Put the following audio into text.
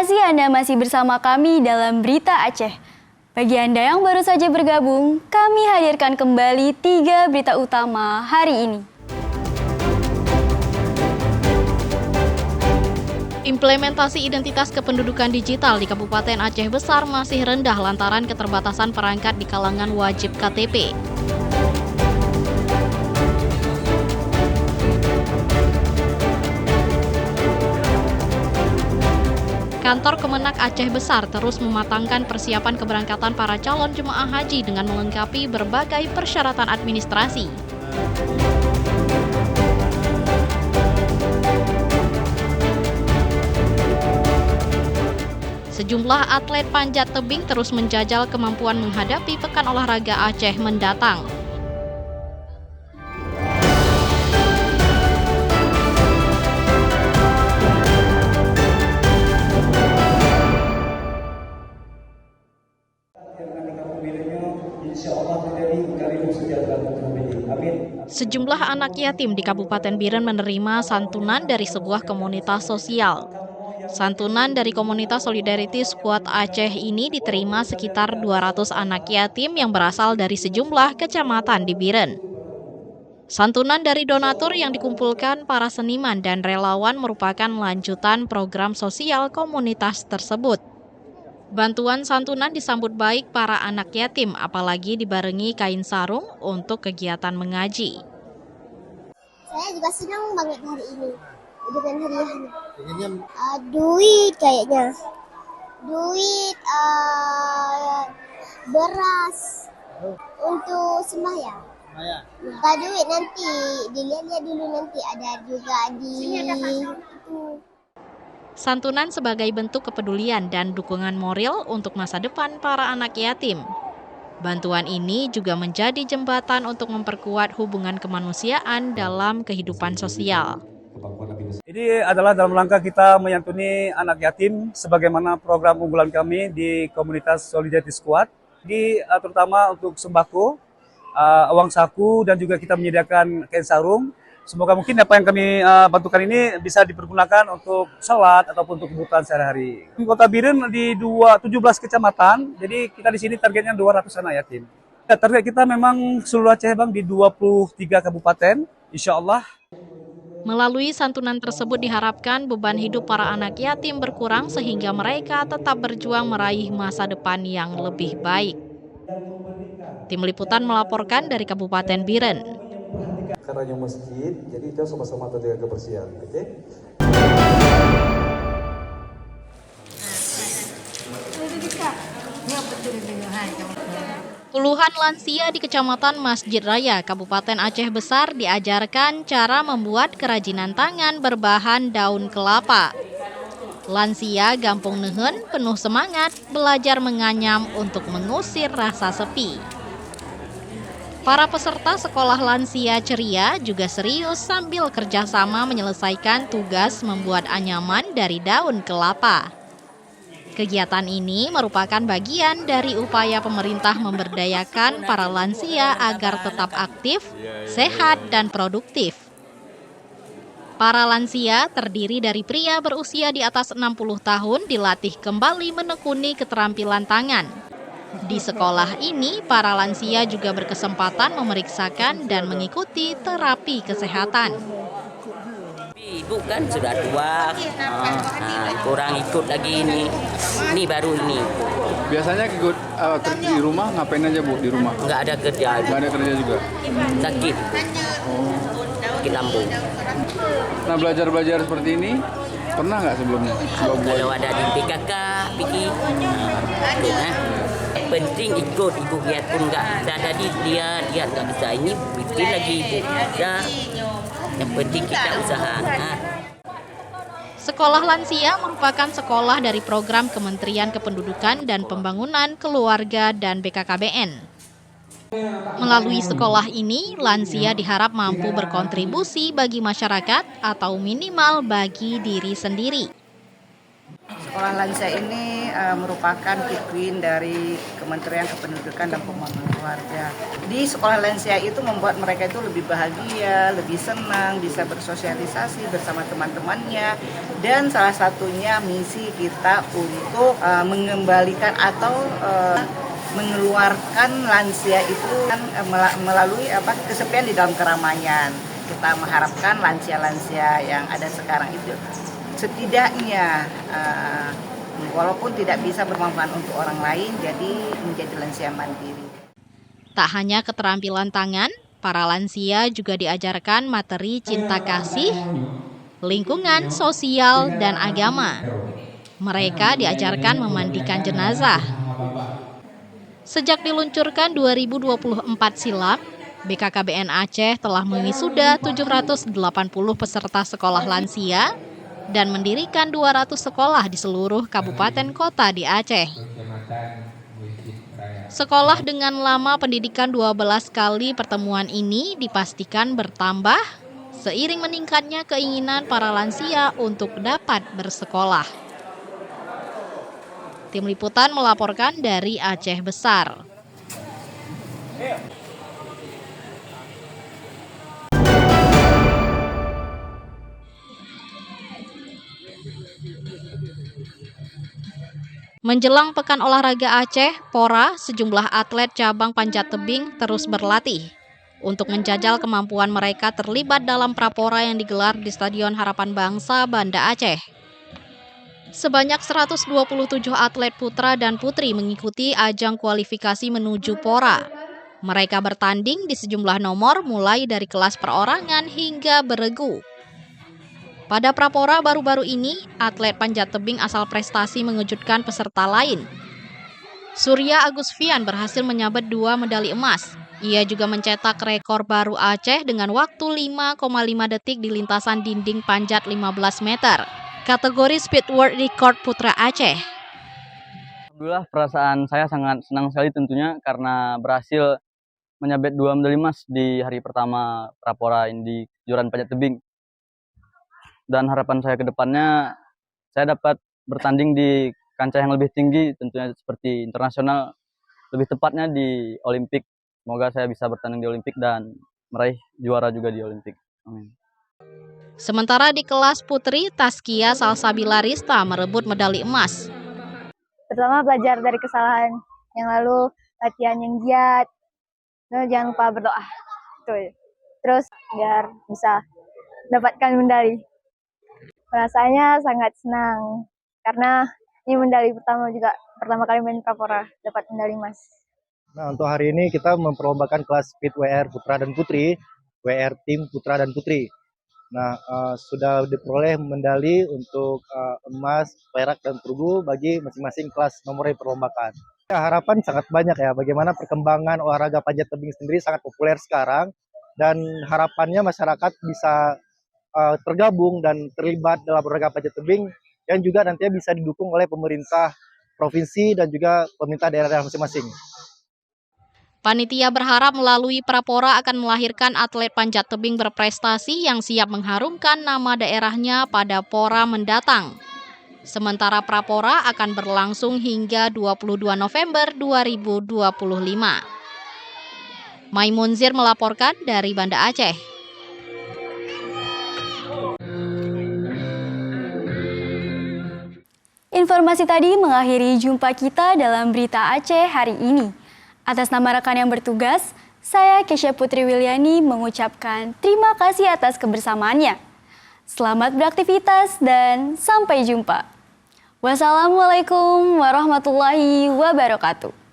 kasih Anda masih bersama kami dalam Berita Aceh. Bagi Anda yang baru saja bergabung, kami hadirkan kembali 3 berita utama hari ini. Implementasi identitas kependudukan digital di Kabupaten Aceh Besar masih rendah lantaran keterbatasan perangkat di kalangan wajib KTP. Kantor Kemenak Aceh Besar terus mematangkan persiapan keberangkatan para calon jemaah haji dengan melengkapi berbagai persyaratan administrasi. Sejumlah atlet panjat tebing terus menjajal kemampuan menghadapi Pekan Olahraga Aceh mendatang. Sejumlah anak yatim di Kabupaten Biren menerima santunan dari sebuah komunitas sosial. Santunan dari komunitas Solidarity Squad Aceh ini diterima sekitar 200 anak yatim yang berasal dari sejumlah kecamatan di Biren. Santunan dari donatur yang dikumpulkan para seniman dan relawan merupakan lanjutan program sosial komunitas tersebut. Bantuan santunan disambut baik para anak yatim, apalagi dibarengi kain sarung untuk kegiatan mengaji. Saya juga senang banget hari ini dengan hadiahnya. Duit kayaknya, duit, beras untuk sembahyang. Bukan duit nanti, dilihat-lihat dulu nanti ada juga di itu. Santunan sebagai bentuk kepedulian dan dukungan moral untuk masa depan para anak yatim. Bantuan ini juga menjadi jembatan untuk memperkuat hubungan kemanusiaan dalam kehidupan sosial. Ini adalah dalam rangka kita menyantuni anak yatim sebagaimana program unggulan kami di komunitas Solidarity Squad. Terutama untuk sembako, uang saku, dan juga kita menyediakan kain sarung. Semoga mungkin apa yang kami bantukan ini bisa dipergunakan untuk sholat ataupun untuk kebutuhan sehari-hari. Kota Biren di 17 kecamatan, jadi kita di sini targetnya 200 anak yatim. Target kita memang seluruh Aceh Bang di 23 kabupaten, insya Allah. Melalui santunan tersebut diharapkan beban hidup para anak yatim berkurang sehingga mereka tetap berjuang meraih masa depan yang lebih baik. Tim Liputan melaporkan dari Kabupaten Biren. Karena masjid, jadi kita sama-sama terjaga kebersihan, oke? Puluhan lansia di Kecamatan Masjid Raya, Kabupaten Aceh Besar diajarkan cara membuat kerajinan tangan berbahan daun kelapa. Lansia Gampung Nehen penuh semangat belajar menganyam untuk mengusir rasa sepi. Para peserta sekolah lansia ceria juga serius sambil kerjasama menyelesaikan tugas membuat anyaman dari daun kelapa. Kegiatan ini merupakan bagian dari upaya pemerintah memberdayakan para lansia agar tetap aktif, sehat, dan produktif. Para lansia terdiri dari pria berusia di atas 60 tahun dilatih kembali menekuni keterampilan tangan. Di sekolah ini, para lansia juga berkesempatan memeriksakan dan mengikuti terapi kesehatan. Ibu kan sudah tua, kurang ikut lagi ini baru ini. Biasanya ikut di rumah ngapain aja Bu di rumah? Nggak ada kerja. Nggak ada kerja juga? Sakit, sakit lambung. Nah belajar seperti ini pernah nggak sebelumnya? Kalau ada di PKK, pikir. Penting ikut ibu biarpun nggak bisa jadi dia nggak bisa ini bikin lagi ibu bisa. Yang penting kita usaha. Sekolah lansia merupakan sekolah dari program Kementerian Kependudukan dan Pembangunan Keluarga dan BKKBN. Melalui sekolah ini, lansia diharap mampu berkontribusi bagi masyarakat atau minimal bagi diri sendiri. Sekolah lansia ini merupakan kipin dari Kementerian Kependudukan dan Pembangunan Keluarga. Di sekolah lansia itu membuat mereka itu lebih bahagia, lebih senang, bisa bersosialisasi bersama teman-temannya. Dan salah satunya misi kita untuk mengembalikan atau mengeluarkan lansia itu melalui kesepian di dalam keramaian. Kita mengharapkan lansia-lansia yang ada sekarang itu setidaknya walaupun tidak bisa bermanfaat untuk orang lain, jadi menjadi lansia mandiri. Tak hanya keterampilan tangan, para lansia juga diajarkan materi cinta kasih, lingkungan, sosial, dan agama. Mereka diajarkan memandikan jenazah. Sejak diluncurkan 2024 silam, BKKBN Aceh telah mewisuda 780 peserta sekolah lansia dan mendirikan 200 sekolah di seluruh kabupaten kota di Aceh. Sekolah dengan lama pendidikan 12 kali pertemuan ini dipastikan bertambah seiring meningkatnya keinginan para lansia untuk dapat bersekolah. Tim Liputan melaporkan dari Aceh Besar. Menjelang Pekan Olahraga Aceh, PORA, sejumlah atlet cabang panjat tebing terus berlatih untuk menjajal kemampuan mereka terlibat dalam prapora yang digelar di Stadion Harapan Bangsa, Banda Aceh. Sebanyak 127 atlet putra dan putri mengikuti ajang kualifikasi menuju PORA. Mereka bertanding di sejumlah nomor mulai dari kelas perorangan hingga beregu. Pada prapora baru-baru ini, atlet panjat tebing asal prestasi mengejutkan peserta lain. Surya Agusfian berhasil menyabet 2 medali emas. Ia juga mencetak rekor baru Aceh dengan waktu 5,5 detik di lintasan dinding panjat 15 meter. Kategori Speed World Record Putra Aceh. Alhamdulillah, perasaan saya sangat senang sekali tentunya karena berhasil menyabet 2 medali emas di hari pertama prapora di kejuaraan panjat tebing. Dan harapan saya ke depannya, saya dapat bertanding di kancah yang lebih tinggi, tentunya seperti internasional, lebih tepatnya di Olimpik. Semoga saya bisa bertanding di Olimpik dan meraih juara juga di Olimpik. Amin. Sementara di kelas putri, Taskia Salsabila Rista merebut medali emas. Pertama, belajar dari kesalahan yang lalu, latihan yang giat, jangan lupa berdoa. Terus biar bisa dapatkan medali. Rasanya sangat senang karena ini medali pertama kali main prapora dapat medali emas. Nah, untuk hari ini kita memperlombakan kelas Speed WR Putra dan Putri, WR Tim Putra dan Putri. Nah, sudah diperoleh medali untuk emas, perak, dan perunggu bagi masing-masing kelas nomor yang perlombakan. Ya, harapan sangat banyak ya, bagaimana perkembangan olahraga panjat tebing sendiri sangat populer sekarang, dan harapannya masyarakat bisa tergabung dan terlibat dalam olahraga panjat tebing yang juga nantinya bisa didukung oleh pemerintah provinsi dan juga pemerintah daerah masing-masing. Panitia berharap melalui prapora akan melahirkan atlet panjat tebing berprestasi yang siap mengharumkan nama daerahnya pada PORA mendatang. Sementara prapora akan berlangsung hingga 22 November 2025. Maimunzir melaporkan dari Banda Aceh. Informasi tadi mengakhiri jumpa kita dalam Berita Aceh hari ini. Atas nama rekan yang bertugas, saya Kesha Putri Wiliani mengucapkan terima kasih atas kebersamaannya. Selamat beraktivitas dan sampai jumpa. Wassalamualaikum warahmatullahi wabarakatuh.